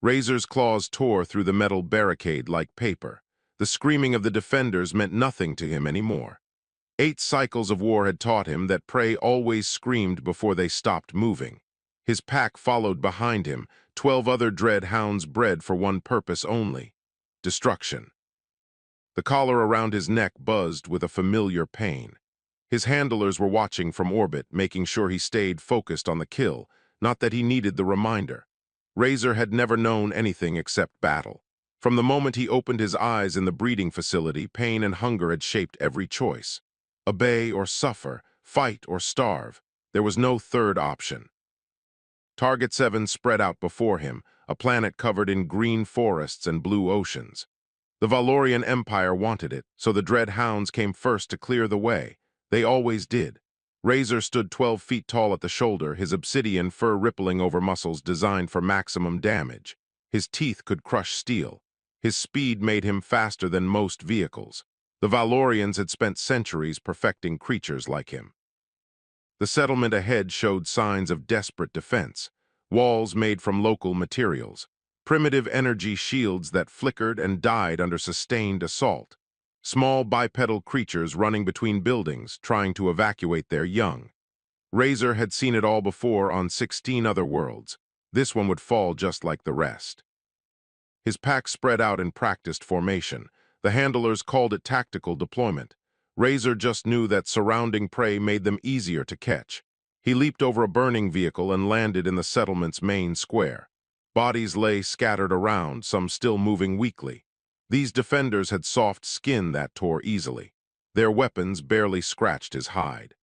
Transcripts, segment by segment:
Razor's claws tore through the metal barricade like paper. The screaming of the defenders meant nothing to him anymore. 8 cycles of war had taught him that prey always screamed before they stopped moving. His pack followed behind him, 12 other dread hounds bred for one purpose only: destruction. The collar around his neck buzzed with a familiar pain. His handlers were watching from orbit, making sure he stayed focused on the kill, not that he needed the reminder. Razor had never known anything except battle. From the moment he opened his eyes in the breeding facility, pain and hunger had shaped every choice. Obey or suffer, fight or starve. There was no third option. Target 7 spread out before him, a planet covered in green forests and blue oceans. The Valorian Empire wanted it, so the dread hounds came first to clear the way. They always did. Razor stood 12 feet tall at the shoulder, his obsidian fur rippling over muscles designed for maximum damage. His teeth could crush steel. His speed made him faster than most vehicles. The Valorians had spent centuries perfecting creatures like him. The settlement ahead showed signs of desperate defense. Walls made from local materials. Primitive energy shields that flickered and died under sustained assault. Small bipedal creatures running between buildings, trying to evacuate their young. Razor had seen it all before on 16 other worlds. This one would fall just like the rest. His pack spread out in practiced formation. The handlers called it tactical deployment. Razor just knew that surrounding prey made them easier to catch. He leaped over a burning vehicle and landed in the settlement's main square. Bodies lay scattered around, some still moving weakly. These defenders had soft skin that tore easily. Their weapons barely scratched his hide.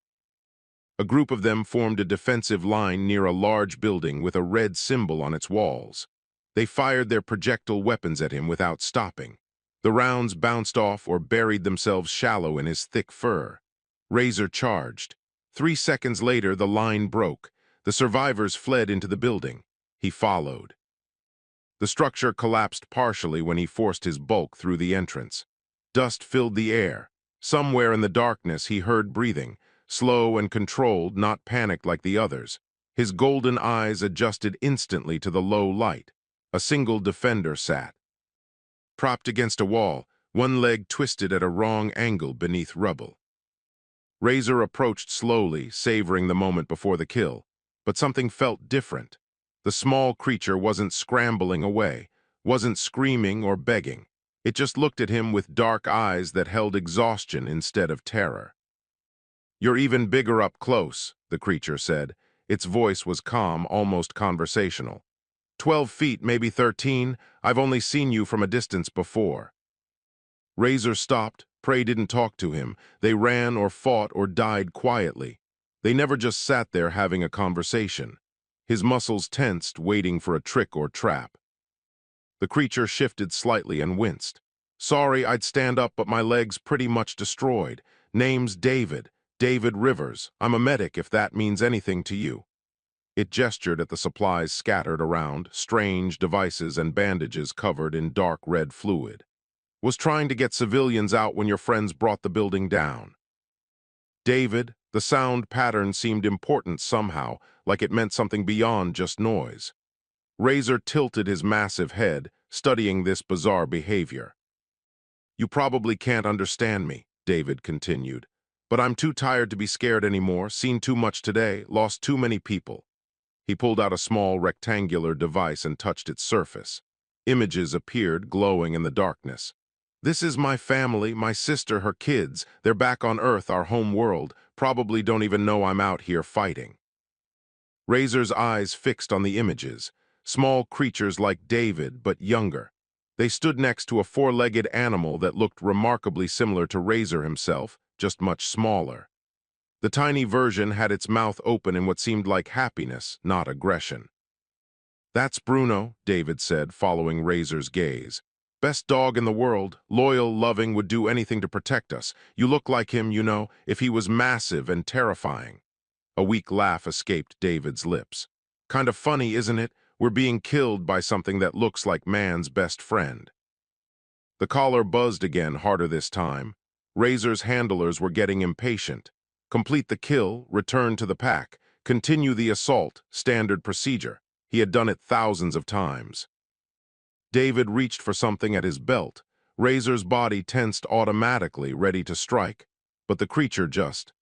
A group of them formed a defensive line near a large building with a red symbol on its walls. They fired their projectile weapons at him without stopping. The rounds bounced off or buried themselves shallow in his thick fur. Razor charged. 3 seconds later, the line broke. The survivors fled into the building. He followed. The structure collapsed partially when he forced his bulk through the entrance. Dust filled the air. Somewhere in the darkness, he heard breathing, slow and controlled, not panicked like the others. His golden eyes adjusted instantly to the low light. A single defender sat. Propped against a wall, one leg twisted at a wrong angle beneath rubble. Razor approached slowly, savoring the moment before the kill. But something felt different. The small creature wasn't scrambling away, wasn't screaming or begging. It just looked at him with dark eyes that held exhaustion instead of terror. "You're even bigger up close," the creature said. Its voice was calm, almost conversational. 12 feet, maybe 13. I've only seen you from a distance before." Razor stopped. Prey didn't talk to him. They ran or fought or died quietly. They never just sat there having a conversation. His muscles tensed, waiting for a trick or trap. The creature shifted slightly and winced. "Sorry, I'd stand up, but my leg's pretty much destroyed. Name's David Rivers. I'm a medic, if that means anything to you." It gestured at the supplies scattered around, strange devices and bandages covered in dark red fluid. "Was trying to get civilians out when your friends brought the building down." David, the sound pattern seemed important somehow, like it meant something beyond just noise. Razor tilted his massive head, studying this bizarre behavior. "You probably can't understand me," David continued. "But I'm too tired to be scared anymore, seen too much today, lost too many people." He pulled out a small rectangular device and touched its surface. Images appeared, glowing in the darkness. "This is my family, my sister, her kids. They're back on Earth, our home world. Probably don't even know I'm out here fighting." Razor's eyes fixed on the images. Small creatures like David, but younger. They stood next to a 4-legged animal that looked remarkably similar to Razor himself, just much smaller. The tiny version had its mouth open in what seemed like happiness, not aggression. "That's Bruno," David said, following Razor's gaze. "Best dog in the world, loyal, loving, would do anything to protect us. You look like him, you know, if he was massive and terrifying." A weak laugh escaped David's lips. "Kind of funny, isn't it? We're being killed by something that looks like man's best friend." The collar buzzed again, harder this time. Razor's handlers were getting impatient. Complete the kill, return to the pack, continue the assault, standard procedure. He had done it thousands of times. David reached for something at his belt. Razor's body tensed automatically, ready to strike. But the creature just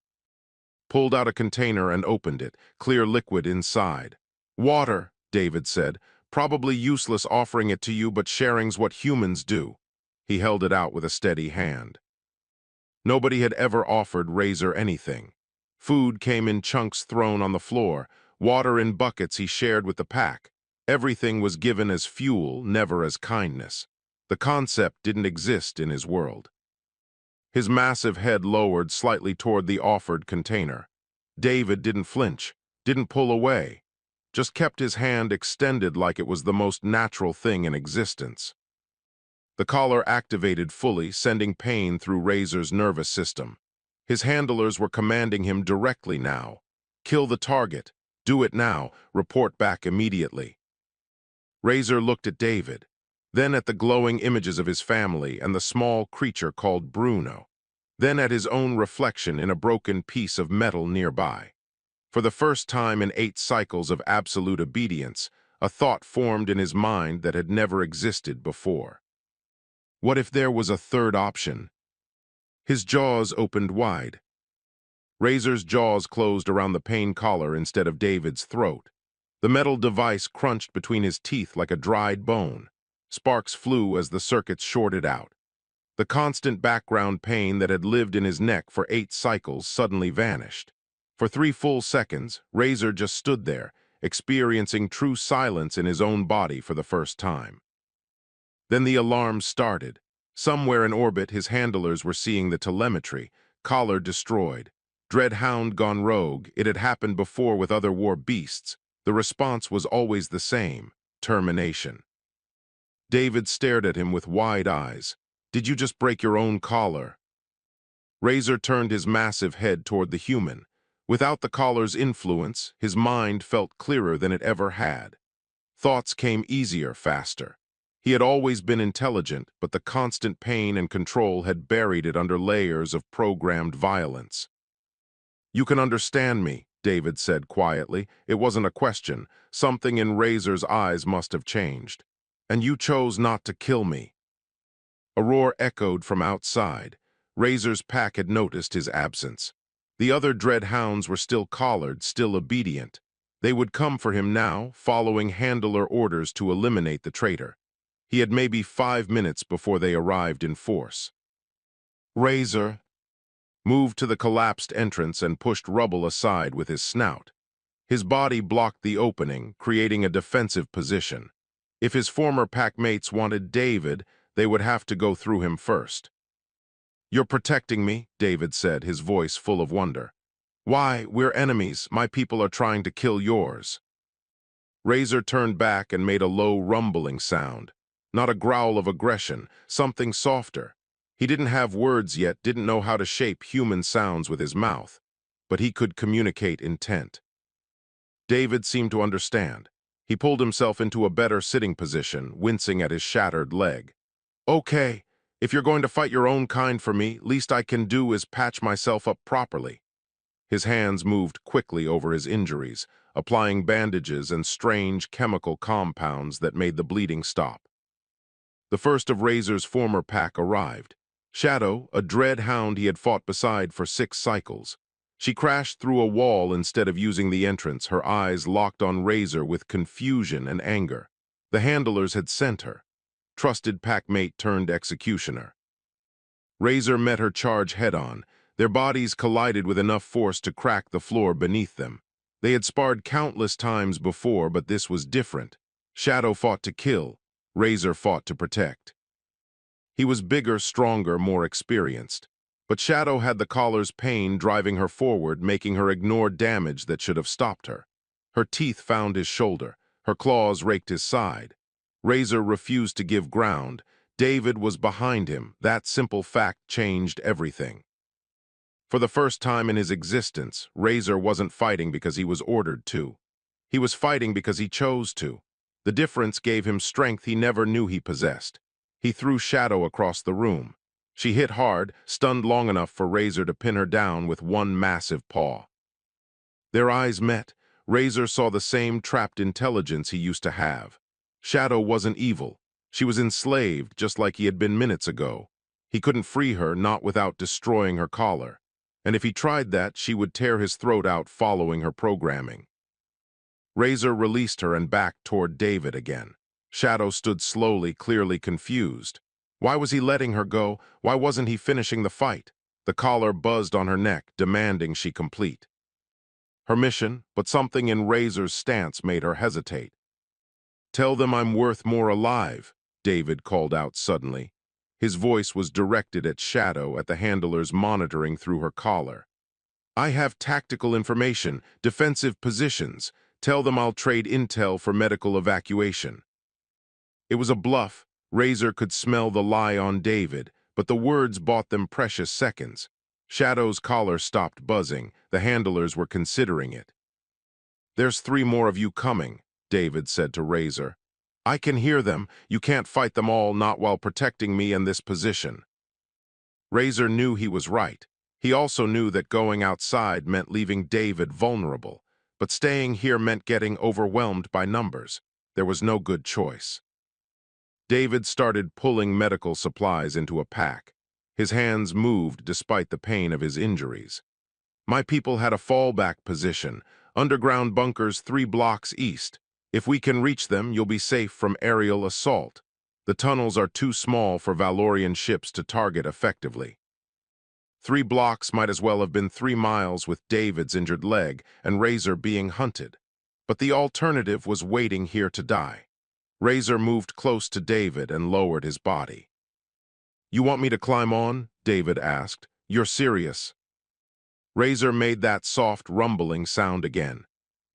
pulled out a container and opened it, clear liquid inside. "Water," David said. "Probably useless offering it to you, but sharing's what humans do." He held it out with a steady hand. Nobody had ever offered Razor anything. Food came in chunks thrown on the floor, water in buckets he shared with the pack. Everything was given as fuel, never as kindness. The concept didn't exist in his world. His massive head lowered slightly toward the offered container. David didn't flinch, didn't pull away, just kept his hand extended like it was the most natural thing in existence. The collar activated fully, sending pain through Razor's nervous system. His handlers were commanding him directly now. "Kill the target. Do it now. Report back immediately." Razor looked at David, then at the glowing images of his family and the small creature called Bruno, then at his own reflection in a broken piece of metal nearby. For the first time in 8 cycles of absolute obedience, a thought formed in his mind that had never existed before. What if there was a third option? His jaws opened wide. Razor's jaws closed around the pain collar instead of David's throat. The metal device crunched between his teeth like a dried bone. Sparks flew as the circuits shorted out. The constant background pain that had lived in his neck for 8 cycles suddenly vanished. For 3 full seconds, Razor just stood there, experiencing true silence in his own body for the first time. Then the alarm started. Somewhere in orbit, his handlers were seeing the telemetry. Collar destroyed. Dreadhound gone rogue. It had happened before with other war beasts. The response was always the same: termination. David stared at him with wide eyes. "Did you just break your own collar?" Razor turned his massive head toward the human. Without the collar's influence, his mind felt clearer than it ever had. Thoughts came easier, faster. He had always been intelligent, but the constant pain and control had buried it under layers of programmed violence. "You can understand me," David said quietly. It wasn't a question. Something in Razor's eyes must have changed. "And you chose not to kill me." A roar echoed from outside. Razor's pack had noticed his absence. The other dread hounds were still collared, still obedient. They would come for him now, following handler orders to eliminate the traitor. He had maybe 5 minutes before they arrived in force. Razor moved to the collapsed entrance and pushed rubble aside with his snout. His body blocked the opening, creating a defensive position. If his former packmates wanted David, they would have to go through him first. "You're protecting me," David said, his voice full of wonder. "Why, we're enemies. My people are trying to kill yours." Razor turned back and made a low rumbling sound. Not a growl of aggression, something softer. He didn't have words yet, didn't know how to shape human sounds with his mouth, but he could communicate intent. David seemed to understand. He pulled himself into a better sitting position, wincing at his shattered leg. "Okay, if you're going to fight your own kind for me, least I can do is patch myself up properly." His hands moved quickly over his injuries, applying bandages and strange chemical compounds that made the bleeding stop. The first of Razor's former pack arrived. Shadow, a dread hound he had fought beside for 6 cycles. She crashed through a wall instead of using the entrance, her eyes locked on Razor with confusion and anger. The handlers had sent her. Trusted packmate turned executioner. Razor met her charge head-on. Their bodies collided with enough force to crack the floor beneath them. They had sparred countless times before, but this was different. Shadow fought to kill. Razor fought to protect. He was bigger, stronger, more experienced. But Shadow had the collar's pain driving her forward, making her ignore damage that should have stopped her. Her teeth found his shoulder. Her claws raked his side. Razor refused to give ground. David was behind him. That simple fact changed everything. For the first time in his existence, Razor wasn't fighting because he was ordered to. He was fighting because he chose to. The difference gave him strength he never knew he possessed. He threw Shadow across the room. She hit hard, stunned long enough for Razor to pin her down with one massive paw. Their eyes met. Razor saw the same trapped intelligence he used to have. Shadow wasn't evil. She was enslaved, just like he had been minutes ago. He couldn't free her, not without destroying her collar. And if he tried that, she would tear his throat out following her programming. Razor released her and backed toward David again. Shadow stood slowly, clearly confused. Why was he letting her go? Why wasn't he finishing the fight? The collar buzzed on her neck, demanding she complete her mission, but something in Razor's stance made her hesitate. "Tell them I'm worth more alive," David called out suddenly. His voice was directed at Shadow, at the handlers monitoring through her collar. "I have tactical information, defensive positions. Tell them I'll trade intel for medical evacuation." It was a bluff. Razor could smell the lie on David, but the words bought them precious seconds. Shadow's collar stopped buzzing. The handlers were considering it. "There's 3 more of you coming," David said to Razor. "I can hear them. You can't fight them all, not while protecting me in this position." Razor knew he was right. He also knew that going outside meant leaving David vulnerable, but staying here meant getting overwhelmed by numbers. There was no good choice. David started pulling medical supplies into a pack. His hands moved despite the pain of his injuries. "My people had a fallback position, underground bunkers 3 blocks east. If we can reach them, you'll be safe from aerial assault. The tunnels are too small for Valorian ships to target effectively." 3 blocks might as well have been 3 miles with David's injured leg and Razor being hunted. But the alternative was waiting here to die. Razor moved close to David and lowered his body. "You want me to climb on?" David asked. "You're serious?" Razor made that soft, rumbling sound again.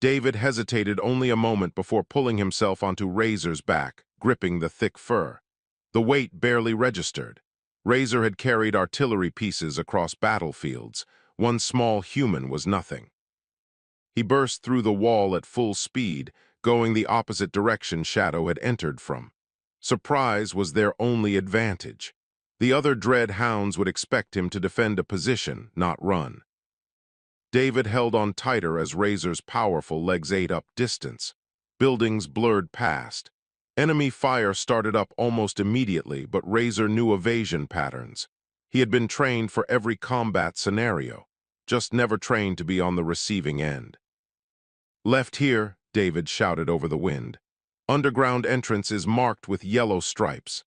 David hesitated only a moment before pulling himself onto Razor's back, gripping the thick fur. The weight barely registered. Razor had carried artillery pieces across battlefields. One small human was nothing. He burst through the wall at full speed, going the opposite direction Shadow had entered from. Surprise was their only advantage. The other dread hounds would expect him to defend a position, not run. David held on tighter as Razor's powerful legs ate up distance. Buildings blurred past. Enemy fire started up almost immediately, but Razor knew evasion patterns. He had been trained for every combat scenario, just never trained to be on the receiving end. "Left here," David shouted over the wind. "Underground entrance is marked with yellow stripes."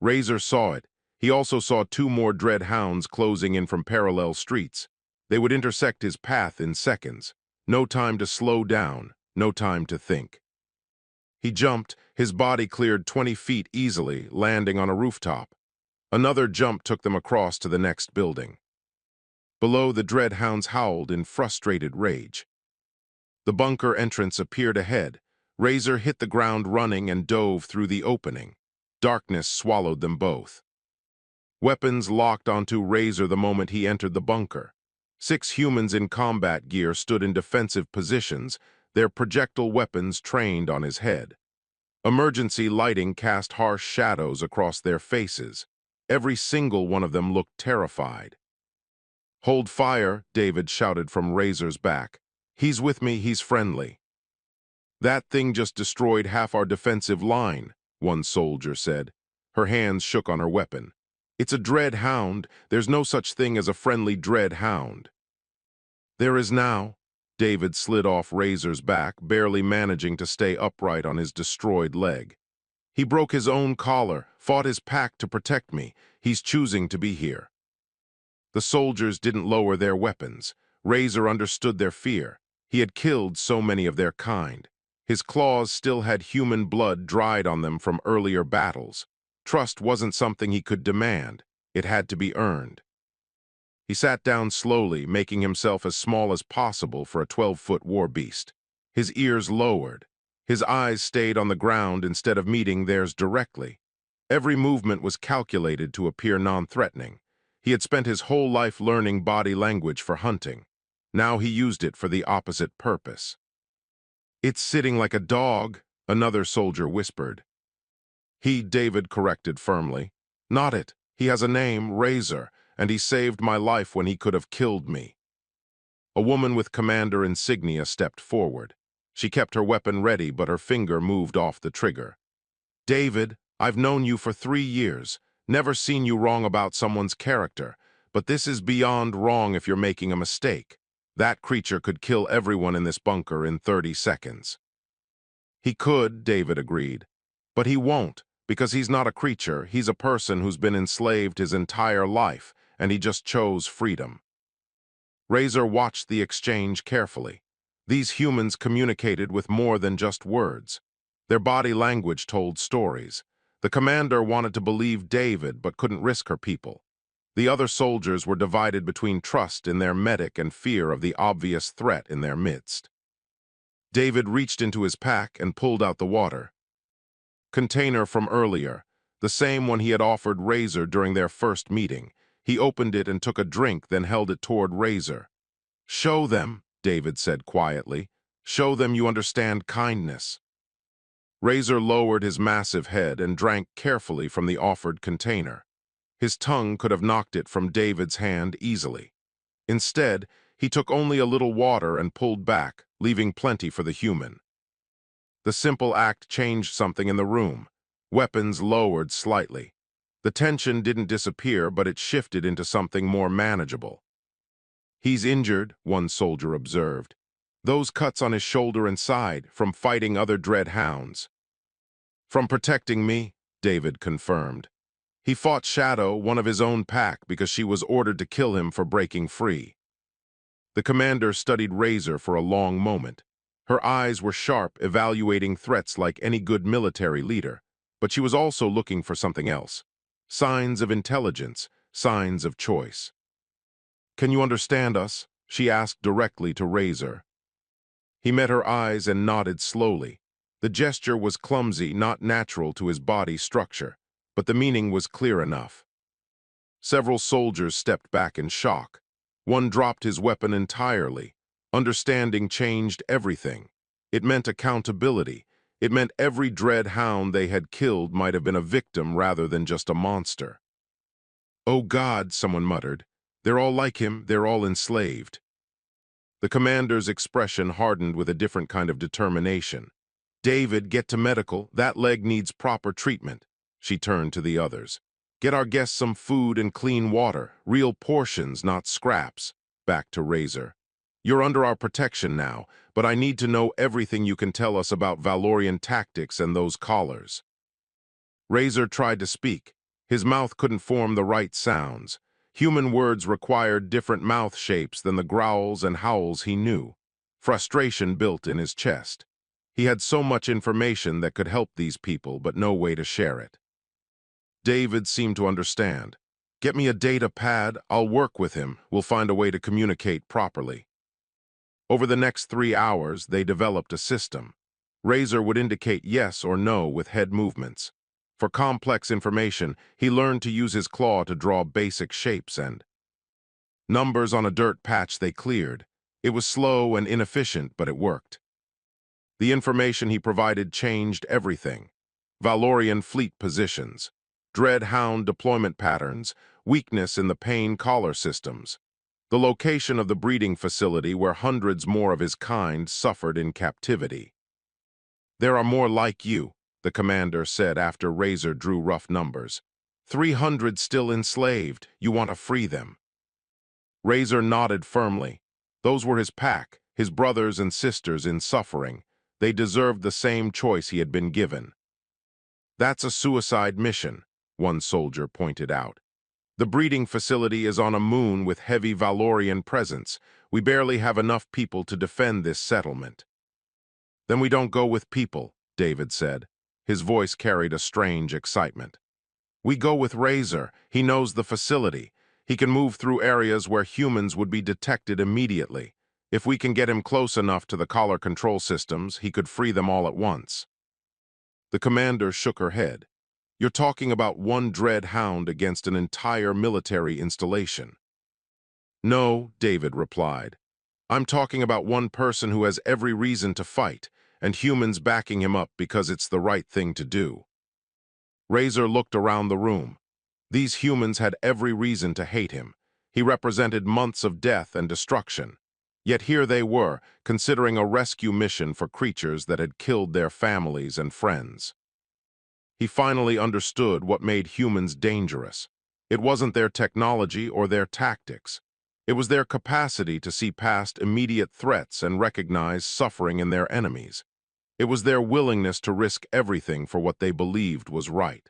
Razor saw it. He also saw 2 more dread hounds closing in from parallel streets. They would intersect his path in seconds. No time to slow down, no time to think. He jumped. His body cleared 20 feet easily, landing on a rooftop. Another jump took them across to the next building. Below, the dread hounds howled in frustrated rage. The bunker entrance appeared ahead. Razor hit the ground running and dove through the opening. Darkness swallowed them both. Weapons locked onto Razor the moment he entered the bunker. 6 humans in combat gear stood in defensive positions, their projectile weapons trained on his head. Emergency lighting cast harsh shadows across their faces. Every single one of them looked terrified. "Hold fire," David shouted from Razor's back. "He's with me, he's friendly." "That thing just destroyed half our defensive line," one soldier said. Her hands shook on her weapon. "It's a dread hound. There's no such thing as a friendly dread hound." "There is now." David slid off Razor's back, barely managing to stay upright on his destroyed leg. "He broke his own collar, fought his pack to protect me. He's choosing to be here." The soldiers didn't lower their weapons. Razor understood their fear. He had killed so many of their kind. His claws still had human blood dried on them from earlier battles. Trust wasn't something he could demand. It had to be earned. He sat down slowly, making himself as small as possible for a 12-foot war beast. His ears lowered. His eyes stayed on the ground instead of meeting theirs directly. Every movement was calculated to appear non-threatening. He had spent his whole life learning body language for hunting. Now he used it for the opposite purpose. "It's sitting like a dog," another soldier whispered. David corrected firmly. "Not it. He has a name, Razor, and he saved my life when he could have killed me." A woman with commander insignia stepped forward. She kept her weapon ready, but her finger moved off the trigger. "David," I've known you for 3 years, never seen you wrong about someone's character, but this is beyond wrong if you're making a mistake. That creature could kill everyone in this bunker in 30 seconds. He could, David agreed, but he won't, because he's not a creature, he's a person who's been enslaved his entire life, and he just chose freedom. Razor watched the exchange carefully. These humans communicated with more than just words. Their body language told stories. The commander wanted to believe David but couldn't risk her people. The other soldiers were divided between trust in their medic and fear of the obvious threat in their midst. David reached into his pack and pulled out the water. Container from earlier, the same one he had offered Razor during their first meeting. He opened it and took a drink, then held it toward Razor. "Show them," David said quietly. "Show them you understand kindness." Razor lowered his massive head and drank carefully from the offered container. His tongue could have knocked it from David's hand easily. Instead, he took only a little water and pulled back, leaving plenty for the human. The simple act changed something in the room. Weapons lowered slightly. The tension didn't disappear, but it shifted into something more manageable. "He's injured," one soldier observed. "Those cuts on his shoulder and side, from fighting other dread hounds." "From protecting me," David confirmed. "He fought Shadow, one of his own pack, because she was ordered to kill him for breaking free." The commander studied Razor for a long moment. Her eyes were sharp, evaluating threats like any good military leader, but she was also looking for something else. Signs of intelligence, signs of choice. "Can you understand us?" she asked directly to Razor. He met her eyes and nodded slowly. The gesture was clumsy, not natural to his body structure, but the meaning was clear enough. Several soldiers stepped back in shock. One dropped his weapon entirely. Understanding changed everything. It meant accountability. It meant every dread hound they had killed might have been a victim rather than just a monster. "Oh God," someone muttered. "They're all like him, they're all enslaved." The commander's expression hardened with a different kind of determination. "David, get to medical. That leg needs proper treatment." She turned to the others. "Get our guests some food and clean water, real portions, not scraps." Back to Razor. "You're under our protection now, but I need to know everything you can tell us about Valorian tactics and those collars." Razor tried to speak. His mouth couldn't form the right sounds. Human words required different mouth shapes than the growls and howls he knew. Frustration built in his chest. He had so much information that could help these people, but no way to share it. David seemed to understand. "Get me a data pad, I'll work with him, we'll find a way to communicate properly." Over the next 3 hours, they developed a system. Razor would indicate yes or no with head movements. For complex information, he learned to use his claw to draw basic shapes and numbers on a dirt patch they cleared. It was slow and inefficient, but it worked. The information he provided changed everything. Valorian fleet positions, dread hound deployment patterns, weakness in the pain collar systems, the location of the breeding facility where hundreds more of his kind suffered in captivity. "There are more like you," the commander said after Razor drew rough numbers. 300 still enslaved. You want to free them." Razor nodded firmly. Those were his pack, his brothers and sisters in suffering. They deserved the same choice he had been given. "That's a suicide mission," one soldier pointed out. "The breeding facility is on a moon with heavy Valorian presence. We barely have enough people to defend this settlement." "Then we don't go with people," David said. His voice carried a strange excitement. "We go with Razor. He knows the facility. He can move through areas where humans would be detected immediately. If we can get him close enough to the collar control systems, he could free them all at once." The commander shook her head. "You're talking about one dread hound against an entire military installation." "No," David replied. "I'm talking about one person who has every reason to fight, and humans backing him up because it's the right thing to do." Razor looked around the room. These humans had every reason to hate him. He represented months of death and destruction. Yet here they were, considering a rescue mission for creatures that had killed their families and friends. He finally understood what made humans dangerous. It wasn't their technology or their tactics. It was their capacity to see past immediate threats and recognize suffering in their enemies. It was their willingness to risk everything for what they believed was right.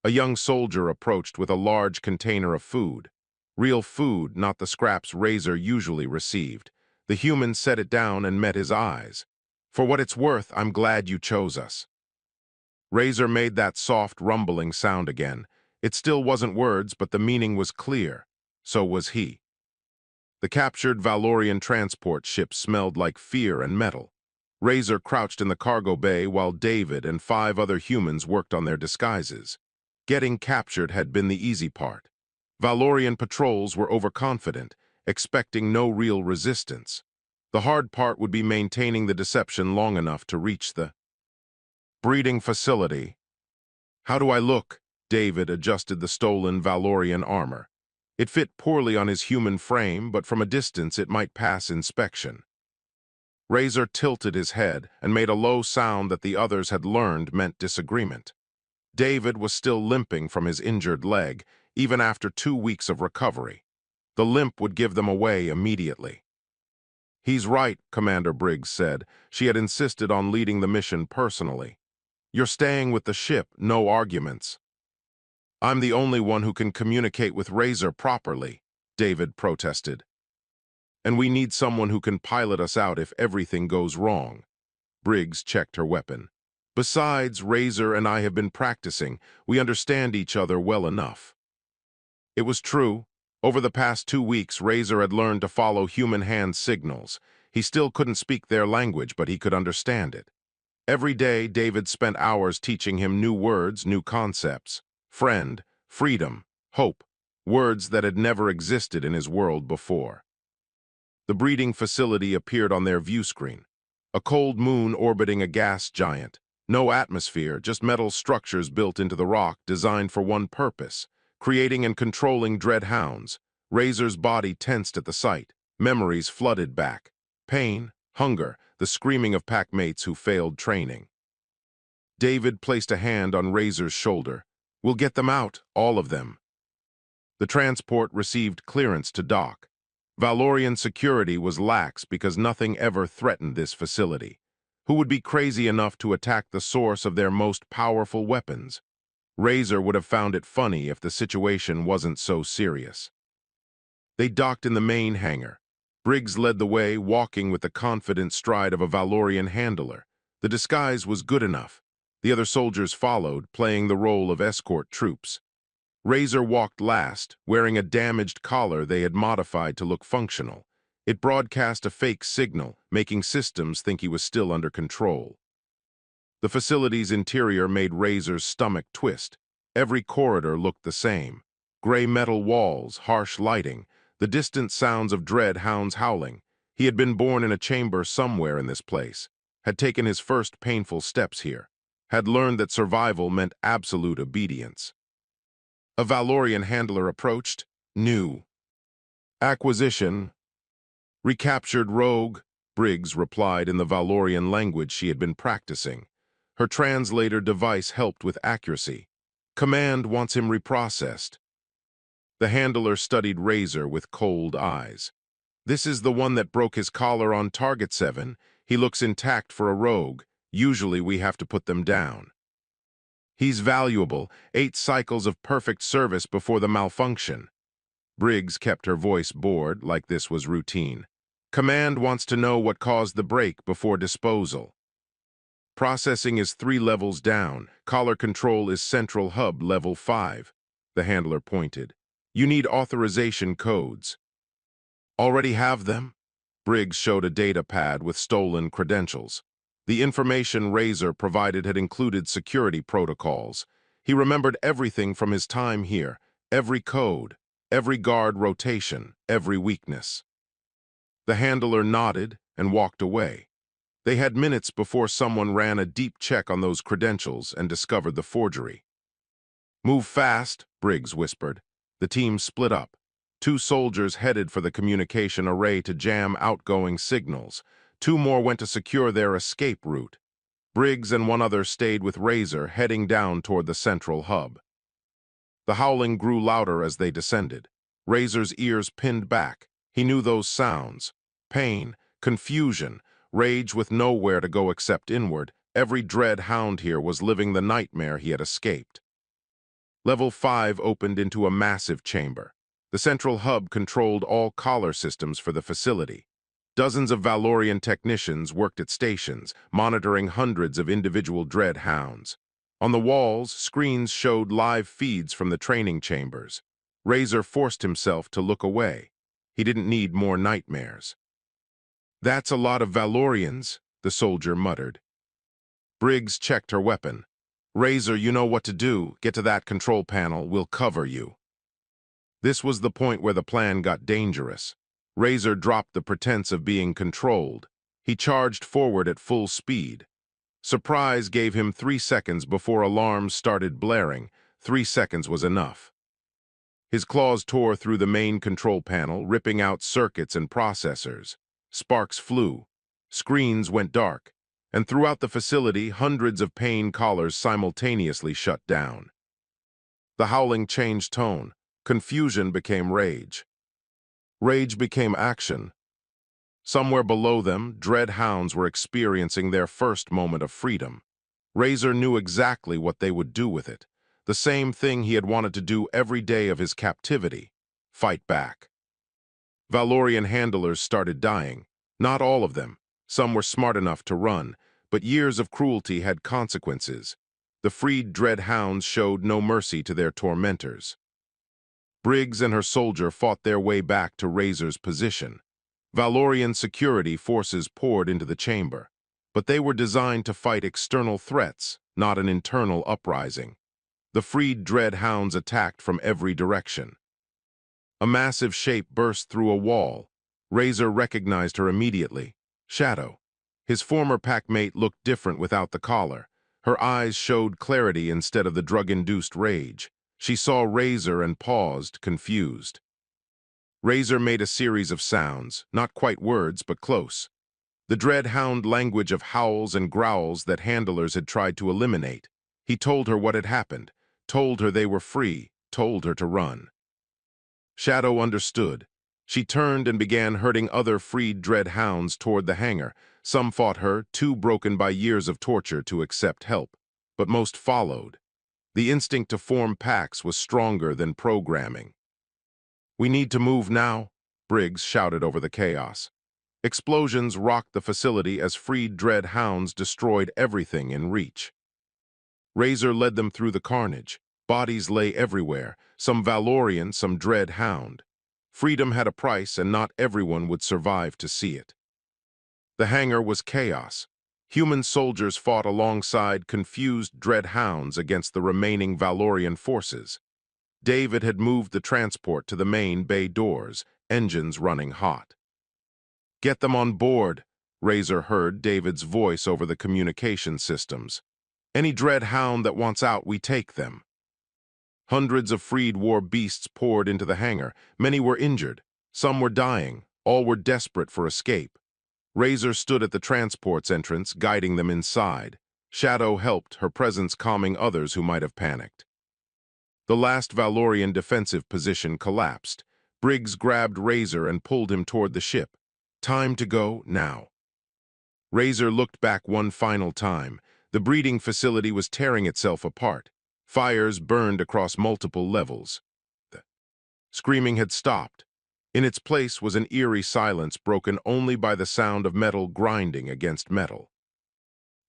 A young soldier approached with a large container of food. Real food, not the scraps Razor usually received. The human set it down and met his eyes. "For what it's worth, I'm glad you chose us." Razor made that soft, rumbling sound again. It still wasn't words, but the meaning was clear. So was he. The captured Valorian transport ship smelled like fear and metal. Razor crouched in the cargo bay while David and 5 other humans worked on their disguises. Getting captured had been the easy part. Valorian patrols were overconfident, expecting no real resistance. The hard part would be maintaining the deception long enough to reach the breeding facility. "How do I look?" David adjusted the stolen Valorian armor. It fit poorly on his human frame, but from a distance it might pass inspection. Razor tilted his head and made a low sound that the others had learned meant disagreement. David was still limping from his injured leg, even after 2 weeks of recovery. The limp would give them away immediately. "He's right," Commander Briggs said. She had insisted on leading the mission personally. "You're staying with the ship, no arguments." "I'm the only one who can communicate with Razor properly," David protested. "And we need someone who can pilot us out if everything goes wrong." Briggs checked her weapon. "Besides, Razor and I have been practicing. We understand each other well enough." It was true. Over the past 2 weeks, Razor had learned to follow human hand signals. He still couldn't speak their language, but he could understand it. Every day, David spent hours teaching him new words, new concepts. Friend, freedom, hope, words that had never existed in his world before. The breeding facility appeared on their view screen. A cold moon orbiting a gas giant. No atmosphere, just metal structures built into the rock designed for one purpose: creating and controlling dread hounds. Razor's body tensed at the sight. Memories flooded back. Pain, hunger, the screaming of packmates who failed training. David placed a hand on Razor's shoulder. "We'll get them out, all of them." The transport received clearance to dock. Valorian security was lax because nothing ever threatened this facility. Who would be crazy enough to attack the source of their most powerful weapons? Razor would have found it funny if the situation wasn't so serious. They docked in the main hangar. Briggs led the way, walking with the confident stride of a Valorian handler. The disguise was good enough. The other soldiers followed, playing the role of escort troops. Razor walked last, wearing a damaged collar they had modified to look functional. It broadcast a fake signal, making systems think he was still under control. The facility's interior made Razor's stomach twist. Every corridor looked the same. Gray metal walls, harsh lighting, the distant sounds of dread hounds howling. He had been born in a chamber somewhere in this place, had taken his first painful steps here, had learned that survival meant absolute obedience. A Valorian handler approached. "New acquisition. Recaptured rogue," Briggs replied in the Valorian language she had been practicing. Her translator device helped with accuracy. "Command wants him reprocessed." The handler studied Razor with cold eyes. "This is the one that broke his collar on Target 7. He looks intact for a rogue. Usually we have to put them down." "He's valuable. 8 cycles of perfect service before the malfunction." Briggs kept her voice bored, like this was routine. "Command wants to know what caused the break before disposal." "Processing is 3 levels down. Collar control is Central Hub level 5. The handler pointed. "You need authorization codes." "Already have them?" Briggs showed a data pad with stolen credentials. The information Razor provided had included security protocols. He remembered everything from his time here, every code, every guard rotation, every weakness. The handler nodded and walked away. They had minutes before someone ran a deep check on those credentials and discovered the forgery. "Move fast," Briggs whispered. The team split up. 2 soldiers headed for the communication array to jam outgoing signals. 2 more went to secure their escape route. Briggs and one other stayed with Razor, heading down toward the central hub. The howling grew louder as they descended. Razor's ears pinned back. He knew those sounds. Pain, confusion, rage with nowhere to go except inward. Every dread hound here was living the nightmare he had escaped. Level 5 opened into a massive chamber. The central hub controlled all collar systems for the facility. Dozens of Valorian technicians worked at stations, monitoring hundreds of individual dread hounds. On the walls, screens showed live feeds from the training chambers. Razor forced himself to look away. He didn't need more nightmares. "That's a lot of Valorians," the soldier muttered. Briggs checked her weapon. "Razor, you know what to do. Get to that control panel. We'll cover you." This was the point where the plan got dangerous. Razor dropped the pretense of being controlled. He charged forward at full speed. Surprise gave him 3 seconds before alarms started blaring. 3 seconds was enough. His claws tore through the main control panel, ripping out circuits and processors. Sparks flew. Screens went dark. And throughout the facility, hundreds of pain collars simultaneously shut down. The howling changed tone. Confusion became rage. Rage became action. Somewhere below them, dread hounds were experiencing their first moment of freedom. Razor knew exactly what they would do with it. The same thing he had wanted to do every day of his captivity: fight back. Valorian handlers started dying. Not all of them. Some were smart enough to run, but years of cruelty had consequences. The freed dread hounds showed no mercy to their tormentors. Briggs and her soldier fought their way back to Razor's position. Valorian security forces poured into the chamber, but they were designed to fight external threats, not an internal uprising. The freed dread hounds attacked from every direction. A massive shape burst through a wall. Razor recognized her immediately. Shadow. His former packmate looked different without the collar. Her eyes showed clarity instead of the drug-induced rage. She saw Razor and paused, confused. Razor made a series of sounds, not quite words, but close. The dread hound language of howls and growls that handlers had tried to eliminate. He told her what had happened, told her they were free, told her to run. Shadow understood. She turned and began herding other freed dread hounds toward the hangar. Some fought her, too broken by years of torture to accept help, but most followed. The instinct to form packs was stronger than programming. "We need to move now," Briggs shouted over the chaos. Explosions rocked the facility as freed dread hounds destroyed everything in reach. Razor led them through the carnage. Bodies lay everywhere, some Valorian, some dread hound. Freedom had a price, and not everyone would survive to see it. The hangar was chaos. Human soldiers fought alongside confused dread hounds against the remaining Valorian forces. David had moved the transport to the main bay doors, engines running hot. "Get them on board," Razor heard David's voice over the communication systems. "Any dread hound that wants out, we take them." Hundreds of freed war beasts poured into the hangar. Many were injured. Some were dying. All were desperate for escape. Razor stood at the transport's entrance, guiding them inside. Shadow helped, her presence calming others who might have panicked. The last Valorian defensive position collapsed. Briggs grabbed Razor and pulled him toward the ship. Time to go, now. Razor looked back one final time. The breeding facility was tearing itself apart. Fires burned across multiple levels. The screaming had stopped. In its place was an eerie silence broken only by the sound of metal grinding against metal.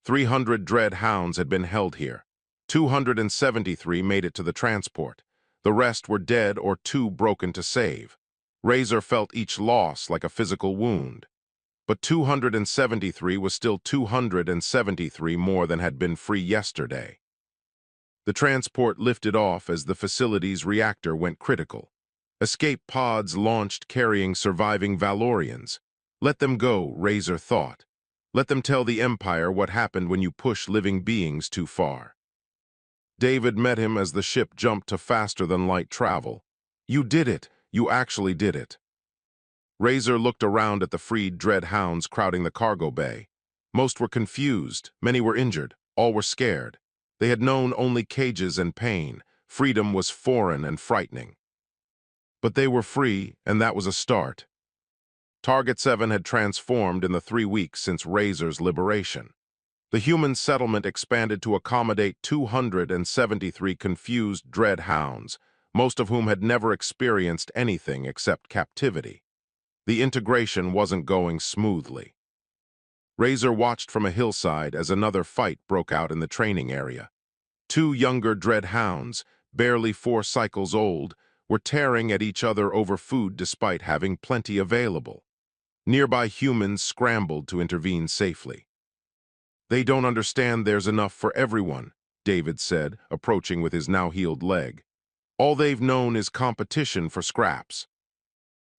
300 dread hounds had been held here. 273 made it to the transport. The rest were dead or too broken to save. Razor felt each loss like a physical wound. But 273 was still 273 more than had been free yesterday. The transport lifted off as the facility's reactor went critical. Escape pods launched carrying surviving Valorians. Let them go, Razor thought. Let them tell the Empire what happened when you push living beings too far. David met him as the ship jumped to faster-than-light travel. "You did it. You actually did it." Razor looked around at the freed dread hounds crowding the cargo bay. Most were confused, many were injured, all were scared. They had known only cages and pain. Freedom was foreign and frightening. But they were free, and that was a start. Target 7 had transformed in the 3 weeks since Razor's liberation. The human settlement expanded to accommodate 273 confused dread hounds, most of whom had never experienced anything except captivity. The integration wasn't going smoothly. Razor watched from a hillside as another fight broke out in the training area. 2 younger dread hounds, barely 4 cycles old, were tearing at each other over food despite having plenty available. Nearby humans scrambled to intervene safely. "They don't understand there's enough for everyone," David said, approaching with his now-healed leg. "All they've known is competition for scraps."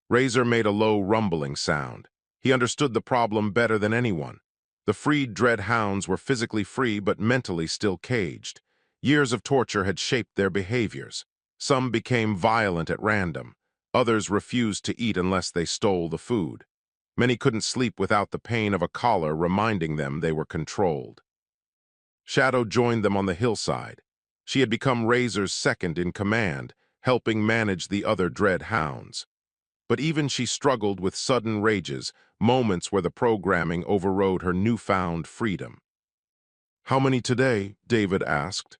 Razor made a low rumbling sound. He understood the problem better than anyone. The freed dread hounds were physically free but mentally still caged. Years of torture had shaped their behaviors. Some became violent at random. Others refused to eat unless they stole the food. Many couldn't sleep without the pain of a collar reminding them they were controlled. Shadow joined them on the hillside. She had become Razor's second in command, helping manage the other dread hounds. But even she struggled with sudden rages, moments where the programming overrode her newfound freedom. "How many today?" David asked.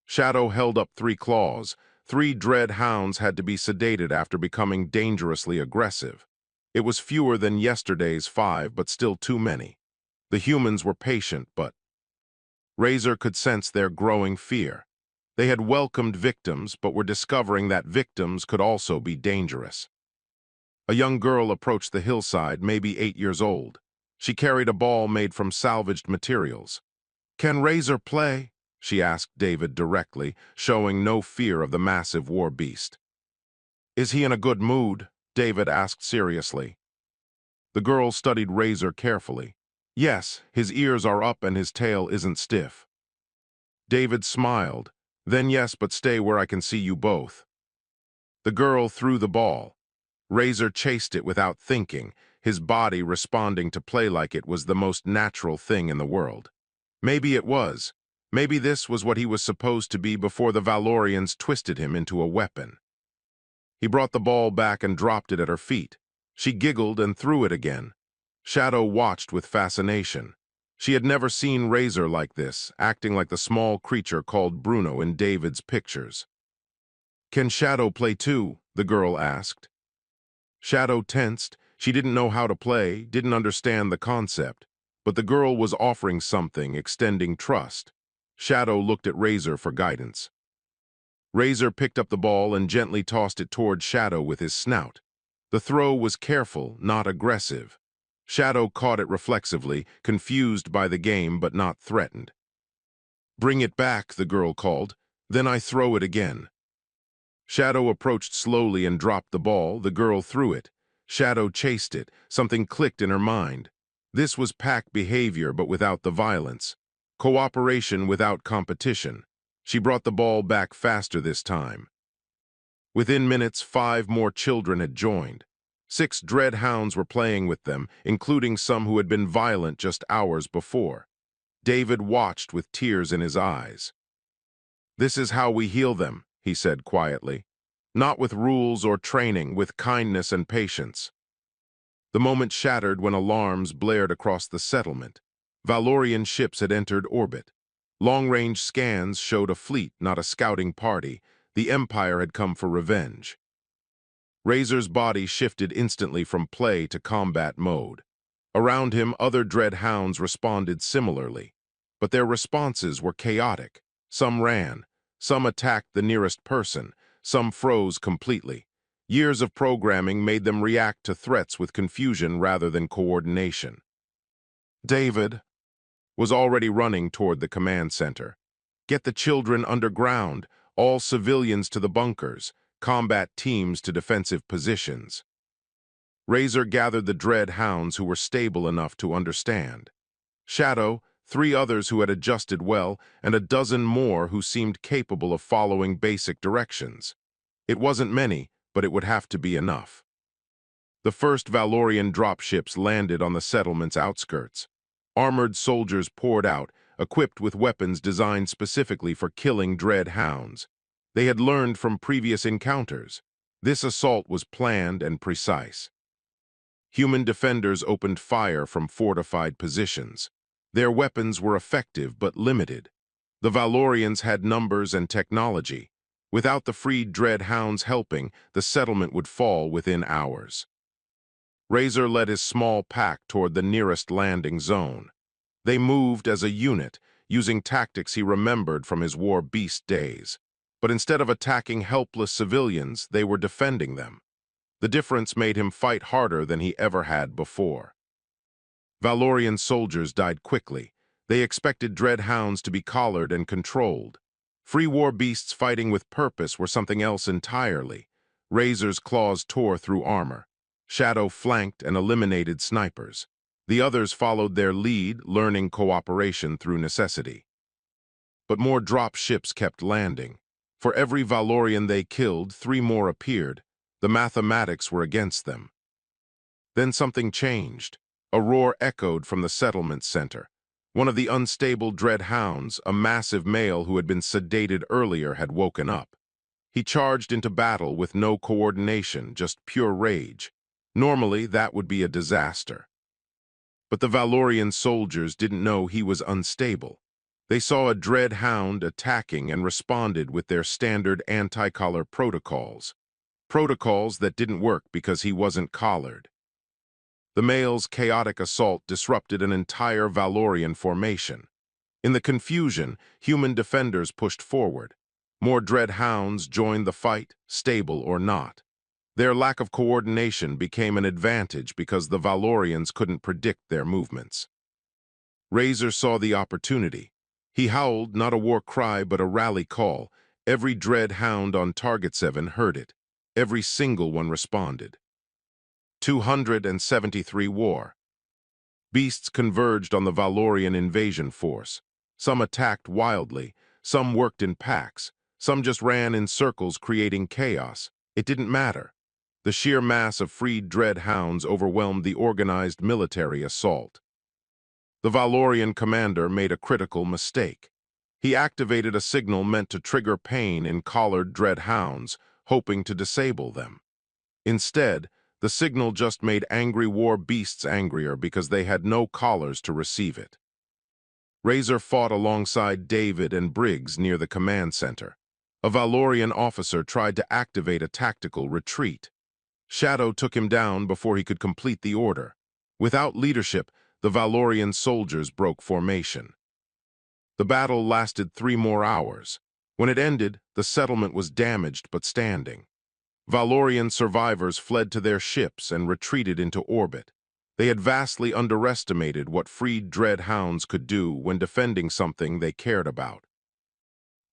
Shadow held up 3 claws. 3 dread hounds had to be sedated after becoming dangerously aggressive. It was fewer than yesterday's 5, but still too many. The humans were patient, but Razor could sense their growing fear. They had welcomed victims, but were discovering that victims could also be dangerous. A young girl approached the hillside, maybe 8 years old. She carried a ball made from salvaged materials. "Can Razor play?" she asked David directly, showing no fear of the massive war beast. "Is he in a good mood?" David asked seriously. The girl studied Razor carefully. "Yes, his ears are up and his tail isn't stiff." David smiled. "Then yes, but stay where I can see you both." The girl threw the ball. Razor chased it without thinking, his body responding to play like it was the most natural thing in the world. Maybe it was. Maybe this was what he was supposed to be before the Valorians twisted him into a weapon. He brought the ball back and dropped it at her feet. She giggled and threw it again. Shadow watched with fascination. She had never seen Razor like this, acting like the small creature called Bruno in David's pictures. "Can Shadow play too?" the girl asked. Shadow tensed. She didn't know how to play, didn't understand the concept. But the girl was offering something, extending trust. Shadow looked at Razor for guidance. Razor picked up the ball and gently tossed it toward Shadow with his snout. The throw was careful, not aggressive. Shadow caught it reflexively, confused by the game but not threatened. "Bring it back," the girl called. "Then I throw it again." Shadow approached slowly and dropped the ball. The girl threw it. Shadow chased it. Something clicked in her mind. This was pack behavior but without the violence. Cooperation without competition. She brought the ball back faster this time. Within minutes, 5 more children had joined. 6 dread hounds were playing with them, including some who had been violent just hours before. David watched with tears in his eyes. "This is how we heal them," he said quietly. "Not with rules or training, with kindness and patience." The moment shattered when alarms blared across the settlement. Valorian ships had entered orbit. Long-range scans showed a fleet, not a scouting party. The Empire had come for revenge. Razor's body shifted instantly from play to combat mode. Around him, other dread hounds responded similarly. But their responses were chaotic. Some ran. Some attacked the nearest person. Some froze completely. Years of programming made them react to threats with confusion rather than coordination. David was already running toward the command center. "Get the children underground, all civilians to the bunkers, combat teams to defensive positions." Razor gathered the dread hounds who were stable enough to understand. Shadow, 3 others who had adjusted well, and a dozen more who seemed capable of following basic directions. It wasn't many, but it would have to be enough. The first Valorian dropships landed on the settlement's outskirts. Armored soldiers poured out, equipped with weapons designed specifically for killing dread hounds. They had learned from previous encounters. This assault was planned and precise. Human defenders opened fire from fortified positions. Their weapons were effective but limited. The Valorians had numbers and technology. Without the freed dread hounds helping, the settlement would fall within hours. Razor led his small pack toward the nearest landing zone. They moved as a unit, using tactics he remembered from his war beast days. But instead of attacking helpless civilians, they were defending them. The difference made him fight harder than he ever had before. Valorian soldiers died quickly. They expected dread hounds to be collared and controlled. Free war beasts fighting with purpose were something else entirely. Razor's claws tore through armor. Shadow flanked and eliminated snipers. The others followed their lead, learning cooperation through necessity. But more drop ships kept landing. For every Valorian they killed, 3 more appeared. The mathematics were against them. Then something changed. A roar echoed from the settlement center. One of the unstable dread hounds, a massive male who had been sedated earlier, had woken up. He charged into battle with no coordination, just pure rage. Normally, that would be a disaster. But the Valorian soldiers didn't know he was unstable. They saw a dread hound attacking and responded with their standard anti-collar protocols. Protocols that didn't work because he wasn't collared. The male's chaotic assault disrupted an entire Valorian formation. In the confusion, human defenders pushed forward. More dread hounds joined the fight, stable or not. Their lack of coordination became an advantage because the Valorians couldn't predict their movements. Razor saw the opportunity. He howled not a war cry but a rally call. Every dread hound on Target 7 heard it. Every single one responded. 273 war. Beasts converged on the Valorian invasion force. Some attacked wildly, some worked in packs, some just ran in circles creating chaos. It didn't matter. The sheer mass of freed dread hounds overwhelmed the organized military assault. The Valorian commander made a critical mistake. He activated a signal meant to trigger pain in collared dread hounds, hoping to disable them. Instead, the signal just made angry war beasts angrier because they had no collars to receive it. Razor fought alongside David and Briggs near the command center. A Valorian officer tried to activate a tactical retreat. Shadow took him down before he could complete the order. Without leadership, the Valorian soldiers broke formation. The battle lasted 3 more hours. When it ended, the settlement was damaged but standing. Valorian survivors fled to their ships and retreated into orbit. They had vastly underestimated what freed dread hounds could do when defending something they cared about.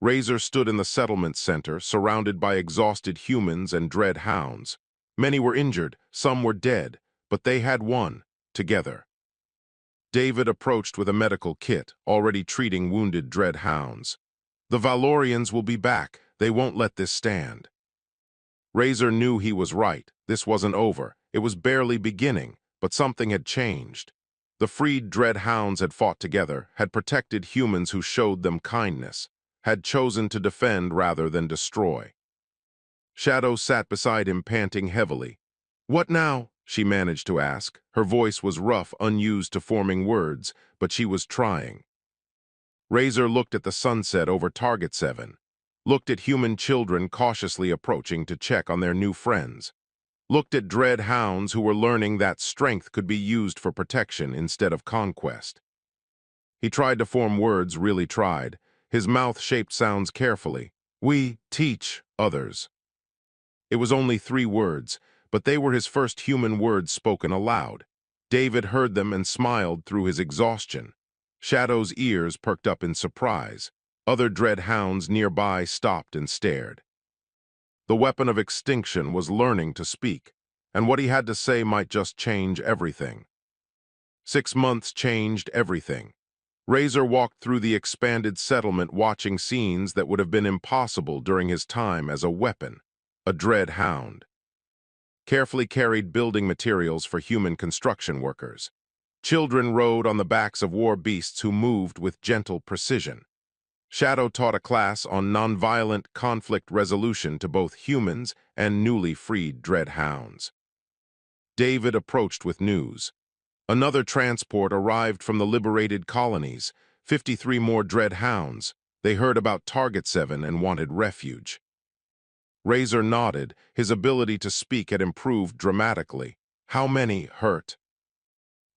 Razor stood in the settlement center, surrounded by exhausted humans and dread hounds. Many were injured, some were dead, but they had won, together. David approached with a medical kit, already treating wounded dread hounds. The Valorians will be back. They won't let this stand. Razor knew he was right. This wasn't over. It was barely beginning, but something had changed. The freed dread hounds had fought together, had protected humans who showed them kindness, had chosen to defend rather than destroy. Shadow sat beside him, panting heavily. "What now?" she managed to ask. Her voice was rough, unused to forming words, but she was trying. Razor looked at the sunset over Target 7, looked at human children cautiously approaching to check on their new friends, looked at dread hounds who were learning that strength could be used for protection instead of conquest. He tried to form words, really tried. His mouth shaped sounds carefully. "We teach others." It was only 3 words, but they were his first human words spoken aloud. David heard them and smiled through his exhaustion. Shadow's ears perked up in surprise. Other dread hounds nearby stopped and stared. The weapon of extinction was learning to speak, and what he had to say might just change everything. 6 months changed everything. Razor walked through the expanded settlement watching scenes that would have been impossible during his time as a weapon, a dread hound. Carefully carried building materials for human construction workers. Children rode on the backs of war beasts who moved with gentle precision. Shadow taught a class on nonviolent conflict resolution to both humans and newly freed dread hounds. David approached with news. Another transport arrived from the liberated colonies, 53 more dread hounds. They heard about Target 7 and wanted refuge. Razor nodded. His ability to speak had improved dramatically. How many hurt?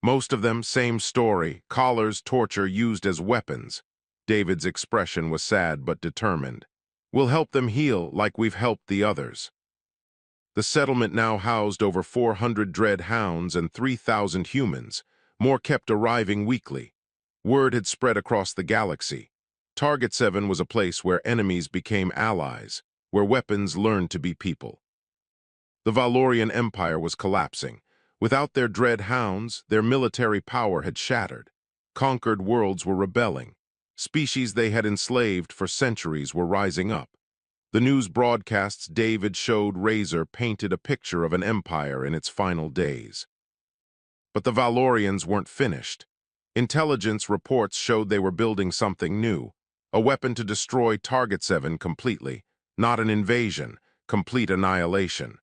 Most of them, same story, collars, torture used as weapons. David's expression was sad but determined. We'll help them heal like we've helped the others. The settlement now housed over 400 dread hounds and 3,000 humans. More kept arriving weekly. Word had spread across the galaxy. Target 7 was a place where enemies became allies, where weapons learned to be people. The Valorian Empire was collapsing. Without their dread hounds, their military power had shattered. Conquered worlds were rebelling. Species they had enslaved for centuries were rising up. The news broadcasts David showed Razor painted a picture of an empire in its final days. But the Valorians weren't finished. Intelligence reports showed they were building something new, a weapon to destroy Target 7 completely, not an invasion, complete annihilation.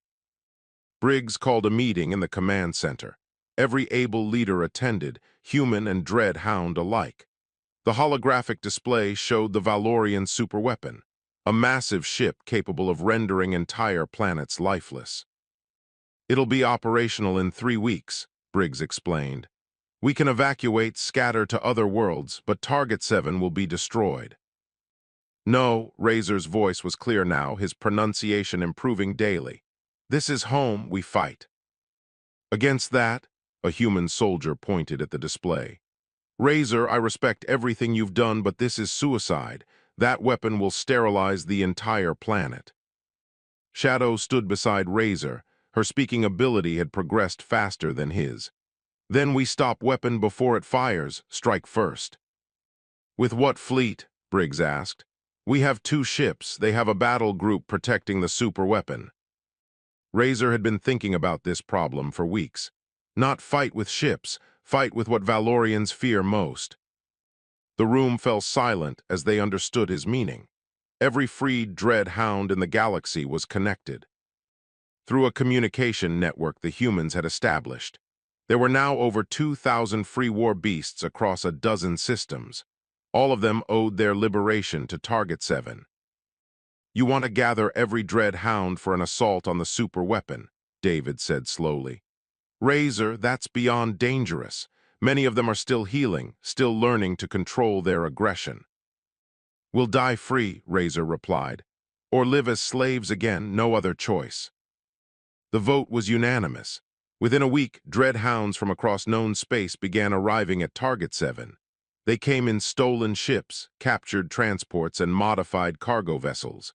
Briggs called a meeting in the command center. Every able leader attended, human and dread hound alike. The holographic display showed the Valorian superweapon, a massive ship capable of rendering entire planets lifeless. It'll be operational in 3 weeks, Briggs explained. We can evacuate, scatter to other worlds, but Target 7 will be destroyed. No, Razor's voice was clear now, his pronunciation improving daily. This is home, we fight. Against that, a human soldier pointed at the display. Razor, I respect everything you've done, but this is suicide. That weapon will sterilize the entire planet. Shadow stood beside Razor. Her speaking ability had progressed faster than his. Then we stop weapon before it fires, strike first. With what fleet? Briggs asked. We have 2 ships. They have a battle group protecting the super weapon. Razor had been thinking about this problem for weeks. Not fight with ships, fight with what Valorians fear most. The room fell silent as they understood his meaning. Every freed dread hound in the galaxy was connected. Through a communication network the humans had established. There were now over 2,000 free war beasts across a dozen systems. All of them owed their liberation to Target 7. You want to gather every dread hound for an assault on the super weapon, David said slowly. Razor, that's beyond dangerous. Many of them are still healing, still learning to control their aggression. We'll die free, Razor replied, or live as slaves again, no other choice. The vote was unanimous. Within a week, dread hounds from across known space began arriving at Target 7. They came in stolen ships, captured transports, and modified cargo vessels.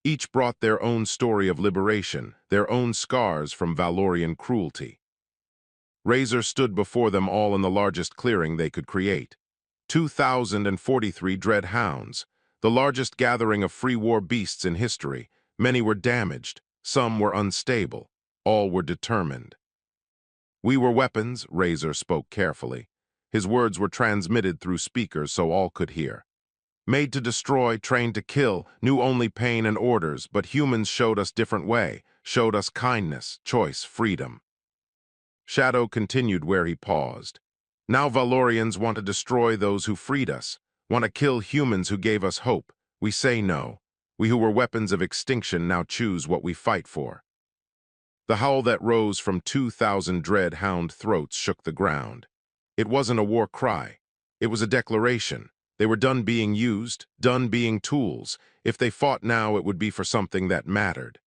Each brought their own story of liberation, their own scars from Valorian cruelty. Razor stood before them all in the largest clearing they could create. 2,043 dread hounds, the largest gathering of free war beasts in history. Many were damaged, some were unstable, all were determined. We were weapons, Razor spoke carefully. His words were transmitted through speakers so all could hear. Made to destroy, trained to kill, knew only pain and orders, but humans showed us different way, showed us kindness, choice, freedom. Shadow continued where he paused. Now Valorians want to destroy those who freed us, want to kill humans who gave us hope. We say no. We who were weapons of extinction now choose what we fight for. The howl that rose from 2,000 dread hound throats shook the ground. It wasn't a war cry. It was a declaration. They were done being used, done being tools. If they fought now, it would be for something that mattered.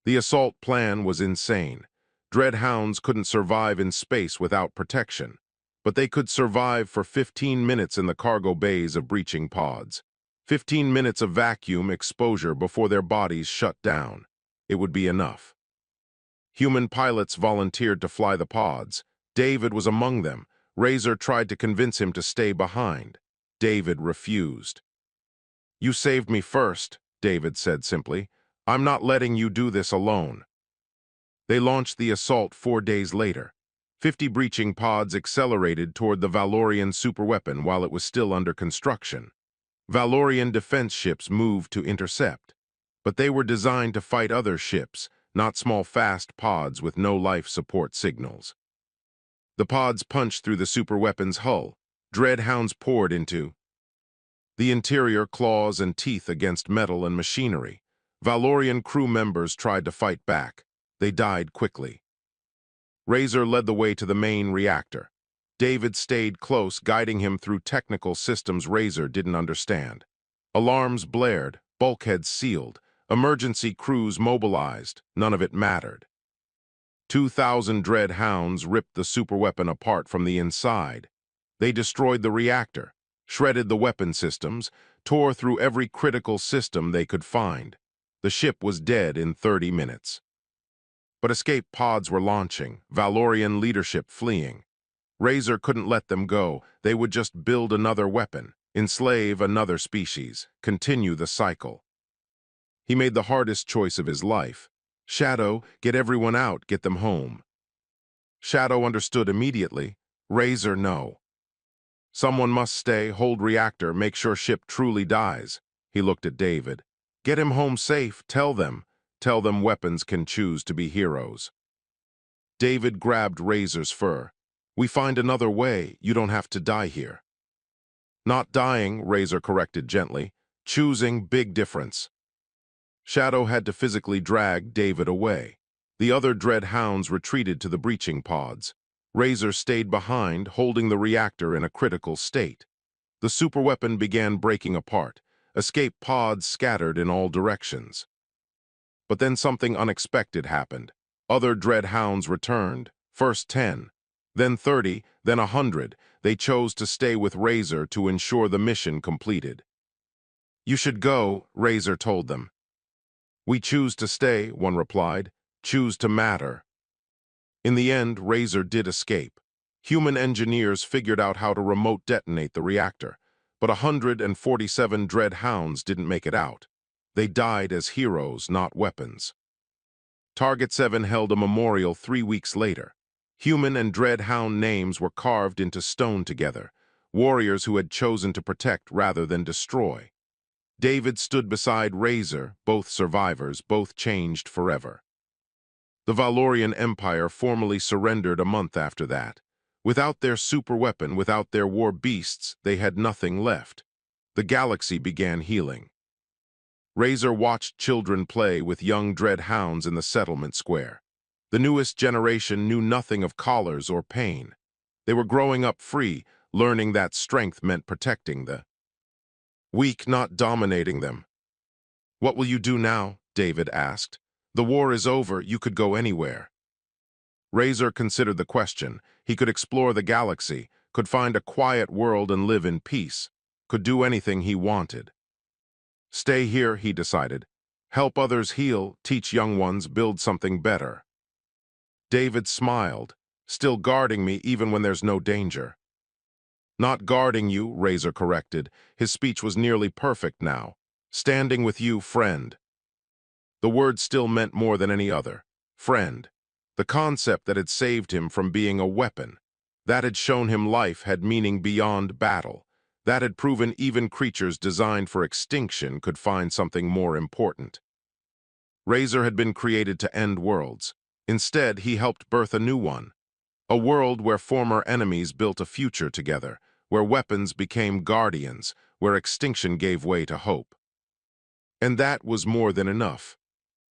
The assault plan was insane. Dread hounds couldn't survive in space without protection, but they could survive for 15 minutes in the cargo bays of breaching pods. 15 minutes of vacuum exposure before their bodies shut down. It would be enough. Human pilots volunteered to fly the pods. David was among them. Razor tried to convince him to stay behind. David refused. You saved me first, David said simply. I'm not letting you do this alone. They launched the assault 4 days later. 50 breaching pods accelerated toward the Valorian superweapon while it was still under construction. Valorian defense ships moved to intercept, but they were designed to fight other ships, not small fast pods with no life support signals. The pods punched through the superweapon's hull. Dreadhounds poured into the interior, claws and teeth against metal and machinery. Valorian crew members tried to fight back. They died quickly. Razor led the way to the main reactor. David stayed close, guiding him through technical systems Razor didn't understand. Alarms blared, bulkheads sealed, emergency crews mobilized. None of it mattered. 2,000 Dreadhounds ripped the superweapon apart from the inside. They destroyed the reactor, shredded the weapon systems, tore through every critical system they could find. The ship was dead in 30 minutes. But escape pods were launching, Valorian leadership fleeing. Razor couldn't let them go. They would just build another weapon, enslave another species, continue the cycle. He made the hardest choice of his life. Shadow, get everyone out, get them home. Shadow understood immediately. Razor, no. Someone must stay, hold reactor, make sure ship truly dies. He looked at David. Get him home safe, tell them. Tell them weapons can choose to be heroes. David grabbed Razor's fur. We find another way, you don't have to die here. Not dying, Razor corrected gently. Choosing, big difference. Shadow had to physically drag David away. The other Dreadhounds retreated to the breaching pods. Razor stayed behind, holding the reactor in a critical state. The superweapon began breaking apart. Escape pods scattered in all directions. But then something unexpected happened. Other Dreadhounds returned, first 10, then 30, then 100. They chose to stay with Razor to ensure the mission completed. You should go, Razor told them. We choose to stay, one replied. Choose to matter. In the end, Razor did escape. Human engineers figured out how to remote detonate the reactor, but 147 Dreadhounds didn't make it out. They died as heroes, not weapons. Target 7 held a memorial 3 weeks later. Human and Dreadhound names were carved into stone together, warriors who had chosen to protect rather than destroy. David stood beside Razor, both survivors, both changed forever. The Valorian Empire formally surrendered a month after that. Without their superweapon, without their war beasts, they had nothing left. The galaxy began healing. Razor watched children play with young Dreadhounds in the settlement square. The newest generation knew nothing of collars or pain. They were growing up free, learning that strength meant protecting the weak, not dominating them. What will you do now? David asked. The war is over, you could go anywhere. Razor considered the question. He could explore the galaxy, could find a quiet world and live in peace, could do anything he wanted. Stay here, he decided. Help others heal, teach young ones, build something better. David smiled, still guarding me even when there's no danger. Not guarding you, Razor corrected. His speech was nearly perfect now. Standing with you, friend. The word still meant more than any other. Friend. The concept that had saved him from being a weapon. That had shown him life had meaning beyond battle. That had proven even creatures designed for extinction could find something more important. Razor had been created to end worlds. Instead, he helped birth a new one. A world where former enemies built a future together, where weapons became guardians, where extinction gave way to hope. And that was more than enough.